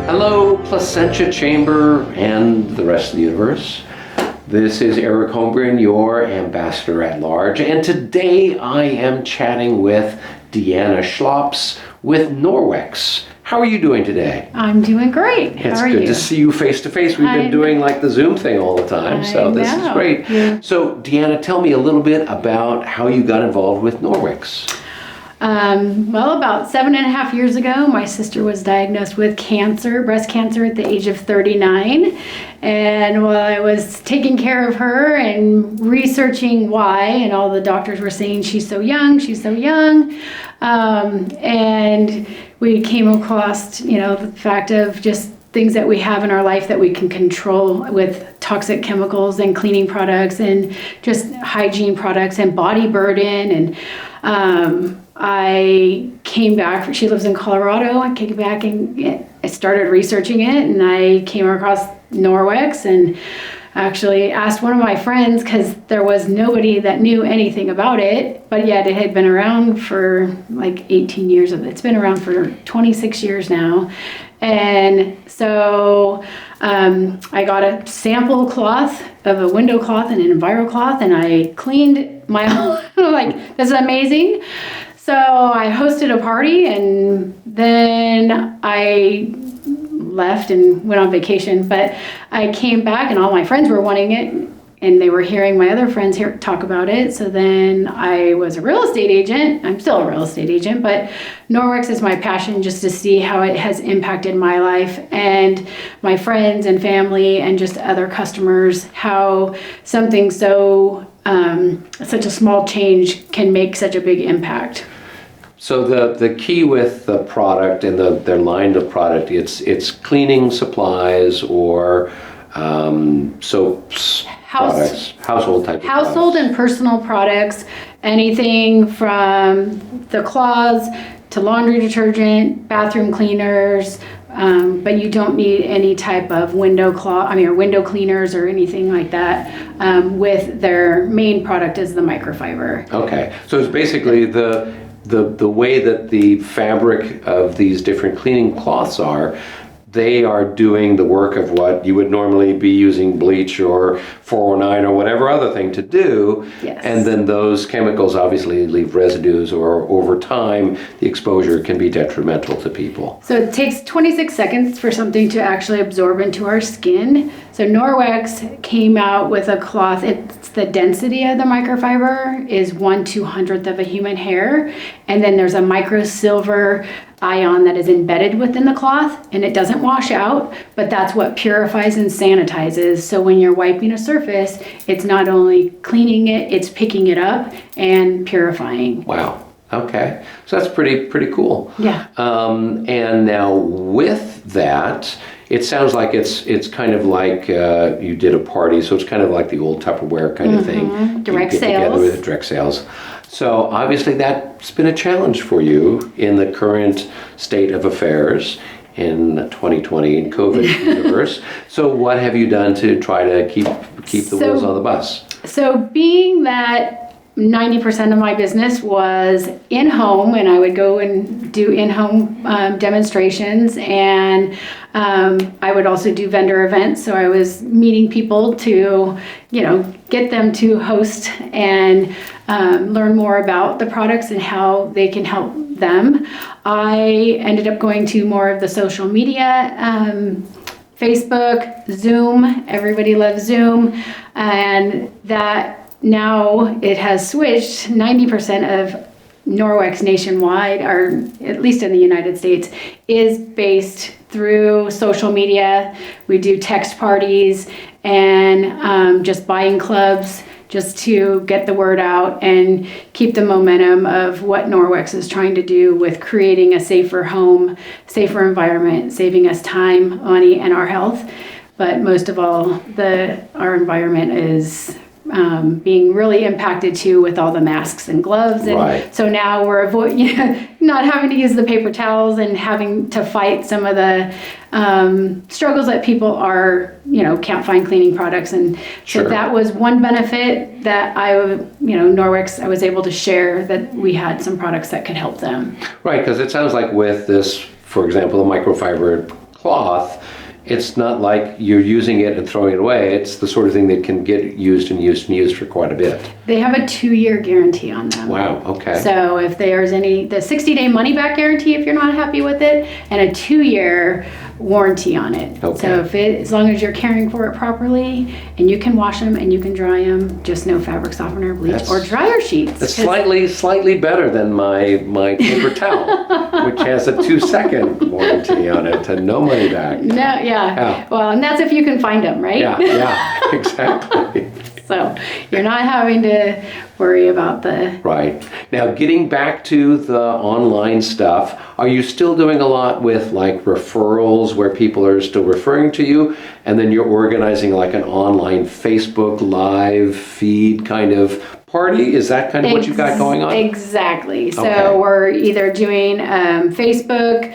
Hello, Placentia Chamber and the rest of the universe. This is Eric Holmgren, your ambassador at large, and today I am chatting with Deanna Schlops with Norwex. How are you doing today? I'm doing great. It's good to see you face to face. We've been doing like the Zoom thing all the time, so this is great. Yeah. So Deanna, tell me a little bit about how you got involved with Norwex. Well, about 7.5 years ago, my sister was diagnosed with cancer, breast cancer, at the age of 39. And while I was taking care of her and researching why, and all the doctors were saying, she's so young, and we came across, the fact of just things that we have in our life that we can control with toxic chemicals and cleaning products and just hygiene products and body burden. And I came back. She lives in Colorado. I came back and I started researching it, and I came across Norwex and actually asked one of my friends, because there was nobody that knew anything about it, but yet it had been around for like 18 years. It's been around for 26 years now. And so I got a sample cloth of a window cloth and an enviro cloth, and I cleaned my whole, like, this is amazing. So I hosted a party, and then I left and went on vacation, but I came back and all my friends were wanting it, and they were hearing my other friends here talk about it. So then I was a real estate agent. I'm still a real estate agent, but Norwex is my passion, just to see how it has impacted my life and my friends and family and just other customers, how something so such a small change can make such a big impact. So the key with the product and their line of product, it's cleaning supplies or soaps, products, household type of household products. And personal products, anything from the cloths to laundry detergent, bathroom cleaners, but you don't need any type of window cleaners or anything like that. With their main product is the microfiber. Okay, so it's basically the way that the fabric of these different cleaning cloths are, they are doing the work of what you would normally be using bleach or 409 or whatever other thing to do. Yes. And then those chemicals obviously leave residues, or over time the exposure can be detrimental to people. So it takes 26 seconds for something to actually absorb into our skin. So Norwex came out with a cloth. It's the density of the microfiber is 1/200th of a human hair. And then there's a micro silver ion that is embedded within the cloth, and it doesn't wash out, but that's what purifies and sanitizes. So when you're wiping a surface, it's not only cleaning it, it's picking it up and purifying. Wow. Okay. So that's pretty cool. Yeah. And now with that, it sounds like it's kind of like you did a party, so it's kind of like the old Tupperware kind of thing. Direct you get sales. together with direct sales. So obviously that's been a challenge for you in the current state of affairs in 2020 in COVID universe. So what have you done to try to keep the wheels on the bus? So being that 90% of my business was in-home, and I would go and do in-home demonstrations, and I would also do vendor events. So I was meeting people to, get them to host and learn more about the products and how they can help them. I ended up going to more of the social media, Facebook, Zoom. Everybody loves Zoom, and that now it has switched. 90% of Norwex nationwide, or at least in the United States, is based through social media. We do text parties and just buying clubs, just to get the word out and keep the momentum of what Norwex is trying to do with creating a safer home, safer environment, saving us time, money, and our health. But most of all, our environment is being really impacted too with all the masks and gloves, and right. So now we're not having to use the paper towels and having to fight some of the struggles that people are can't find cleaning products, and sure. So that was one benefit that Norwex, I was able to share that we had some products that could help them. Right, because it sounds like with this, for example, the microfiber cloth, it's not like you're using it and throwing it away. It's the sort of thing that can get used and used and used for quite a bit. They have a 2-year guarantee on them. Wow, okay. So if there's the 60-day money back guarantee if you're not happy with it, and a 2-year warranty on it. Okay. So as long as you're caring for it properly, and you can wash them and you can dry them, just no fabric softener, bleach, or dryer sheets. It's slightly better than my paper towel, which has a 2-second warranty on it and no money back. No, yeah. Well, and that's if you can find them, right? Yeah, exactly. So you're not having to worry about the... Right. Now, getting back to the online stuff, are you still doing a lot with like referrals where people are still referring to you, and then you're organizing like an online Facebook live feed kind of party? Is that kind of what you've got going on? Exactly. So Okay. we're either doing Facebook,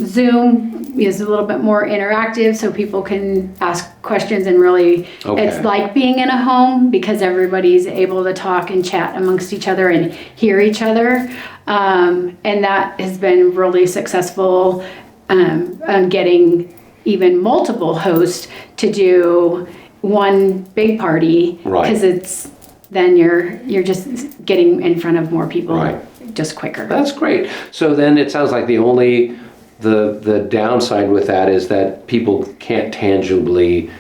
Zoom is a little bit more interactive so people can ask questions and really, Okay. it's like being in a home because everybody's able to talk and chat amongst each other and hear each other. And that has been really successful on getting even multiple hosts to do one big party. Right. Because then you're just getting in front of more people Right. just quicker. That's great. So then it sounds like the downside with that is that people can't tangibly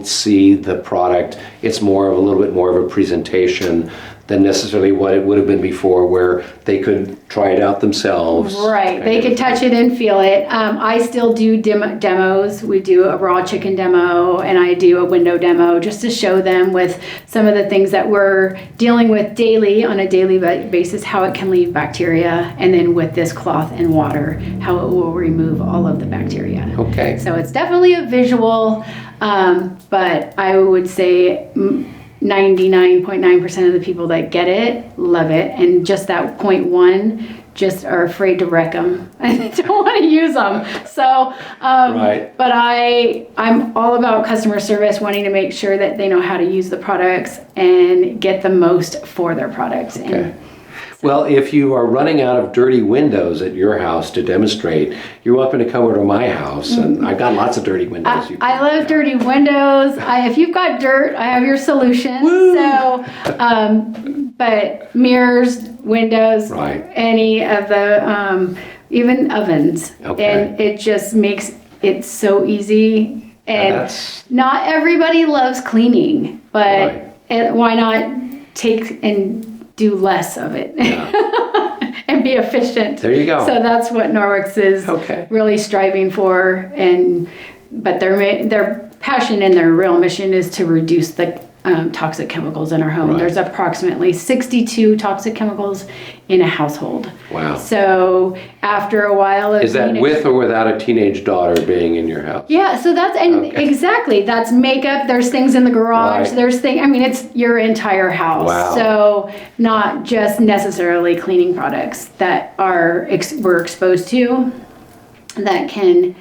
see the product. It's a little bit more of a presentation than necessarily what it would have been before, where they could try it out themselves. Right, they could touch it and feel it. I still do demos. We do a raw chicken demo and I do a window demo just to show them with some of the things that we're dealing with on a daily basis, how it can leave bacteria, and then with this cloth and water, how it will remove all of the bacteria. Okay. So it's definitely a visual, but I would say 99.9% of the people that get it love it, and just that 0.1 just are afraid to wreck them and don't want to use them. So, Right. But I'm all about customer service, wanting to make sure that they know how to use the products and get the most for their products. Okay. And Well, if you are running out of dirty windows at your house to demonstrate, you're welcome to come over to my house, and I've got lots of dirty windows. I love dirty windows. If you've got dirt, I have your solution. Woo! So, but mirrors, windows, Right. any of the, even ovens. Okay. And it just makes it so easy. And That's not everybody loves cleaning, but Right. why not take and do less of it? And be efficient. There you go. So that's what Norwex is Okay. really striving for, but their passion and their real mission is to reduce the toxic chemicals in our home. Right. There's approximately 62 toxic chemicals in a household. Wow. So after a while of Is that being with or without a teenage daughter being in your house? yeah, so that's, and Okay. exactly, that's makeup, there's things in the garage, Right. there's things, I mean, it's your entire house. Wow. So not just necessarily cleaning products that we're exposed to that can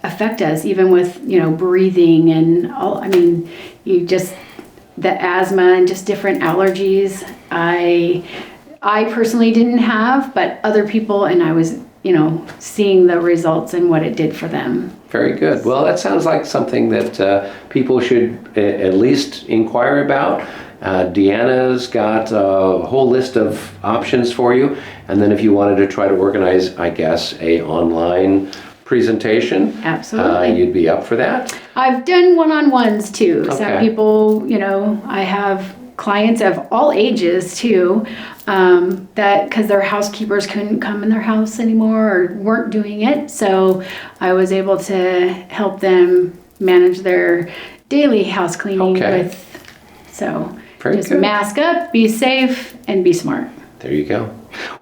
affect us, even with, breathing and all, I mean, the asthma and just different allergies. I personally didn't have, but other people, and I was, seeing the results and what it did for them. Very good. Well, that sounds like something that people should at least inquire about. Deanna's got a whole list of options for you. And then if you wanted to try to organize, I guess, a online presentation, Absolutely. you'd be up for that. I've done one-on-ones too. So Okay. people, I have clients of all ages too, that because their housekeepers couldn't come in their house anymore or weren't doing it. So I was able to help them manage their daily house cleaning Okay. Very just good. mask up, be safe, and be smart. There you go.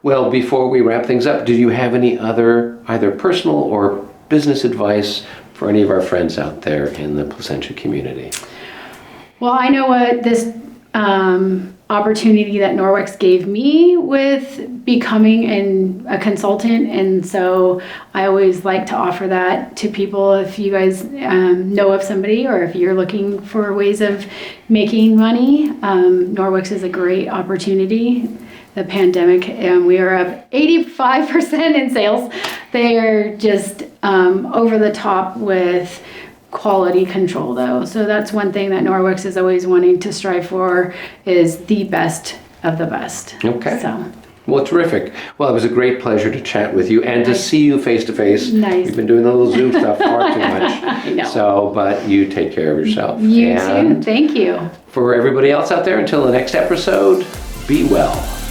Well, before we wrap things up, do you have any other either personal or business advice for any of our friends out there in the Placentia community? Well, I know what this opportunity that Norwex gave me with becoming a consultant, and so I always like to offer that to people. If you guys know of somebody, or if you're looking for ways of making money, Norwex is a great opportunity. The pandemic, we are up 85% in sales. They are just over the top with quality control though. So that's one thing that Norwex is always wanting to strive for, is the best of the best. Okay. So. Well, terrific. Well, it was a great pleasure to chat with you and to see you face to face. Nice. We've been doing the little Zoom stuff far too much. I know. So, but you take care of yourself. You and too. Thank you. For everybody else out there, until the next episode, be well.